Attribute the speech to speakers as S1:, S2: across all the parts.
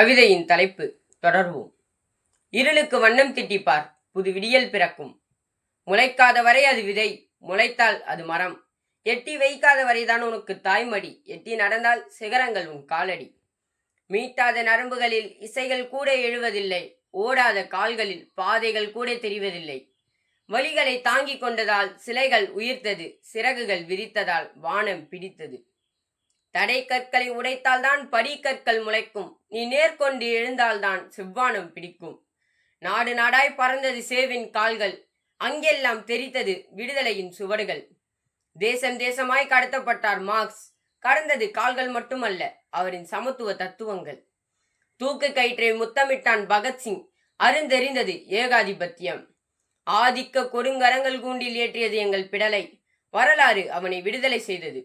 S1: கவிதையின் தலைப்பு தொடர்வோம். இருளுக்கு வண்ணம் திட்டிப்பார், புது விடியல் பிறக்கும். முளைக்காத வரை அது விதை, முளைத்தால் அது மரம். எட்டி வைக்காத வரைதான் உனக்கு தாய்மடி, எட்டி நடந்தால் சிகரங்கள் உன் காலடி. மீட்டாத நரம்புகளில் இசைகள் கூட எழுவதில்லை, ஓடாத கால்களில் பாதைகள் கூட தெரிவதில்லை. வலிகளை தாங்கிக் கொண்டதால் சிலைகள் உயிர்த்தது, சிறகுகள் விரித்ததால் வானம் பிடித்தது. தடை கற்களை உடைத்தால்தான் படி கற்கள் முளைக்கும், நீ நேர்கொண்டு எழுந்தால்தான் செவ்வானம் பிடிக்கும். நாடு நாடாய் பறந்தது சேவின் கால்கள், அங்கெல்லாம் தெரித்தது விடுதலையின் சுவடுகள். தேசம் தேசமாய் கடத்தப்பட்டார் மார்க்ஸ், கடந்தது கால்கள் மட்டுமல்ல, அவரின் சமத்துவ தத்துவங்கள். தூக்கு கயிற்றை முத்தமிட்டான் பகத்சிங், அருந்தெறிந்தது ஏகாதிபத்தியம். ஆதிக்க கொடுங்கரங்கள் கூண்டில் ஏற்றியது எங்கள் பிடலை, வரலாறு அவனை விடுதலை செய்தது.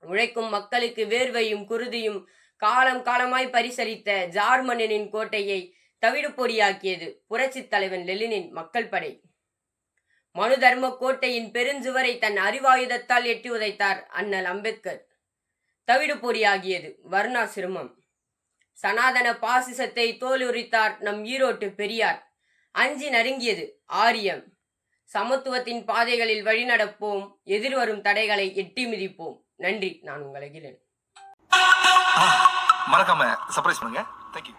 S1: உழைக்கும் மக்களுக்கு வேர்வையும் குருதியும் காலம் காலமாய் பரிசளித்த ஜார்மனின் கோட்டையை தவிடு பொடியாக்கியது புரட்சி தலைவன் லெனினின் மக்கள் படை. மனு தர்ம கோட்டையின் பெருஞ்சுவரை தன் அறிவாயுதத்தால் எட்டி உதைத்தார் அண்ணல் அம்பேத்கர். தவிடு பொடியாகியது வர்ணா சிரமம். சனாதன பாசிசத்தை தோலுரித்தார் நம் ஈரோட்டு பெரியார். அஞ்சி நறுங்கியது ஆரியம். சமத்துவத்தின் பாதைகளில் வழிநடப்போம், எதிர்வரும் தடைகளை எட்டி மிதிப்போம். நன்றி. நான் உங்கள் அகிலன்.
S2: மறக்காம சர்ப்ரைஸ் பண்ணுங்க. தேங்க்யூ.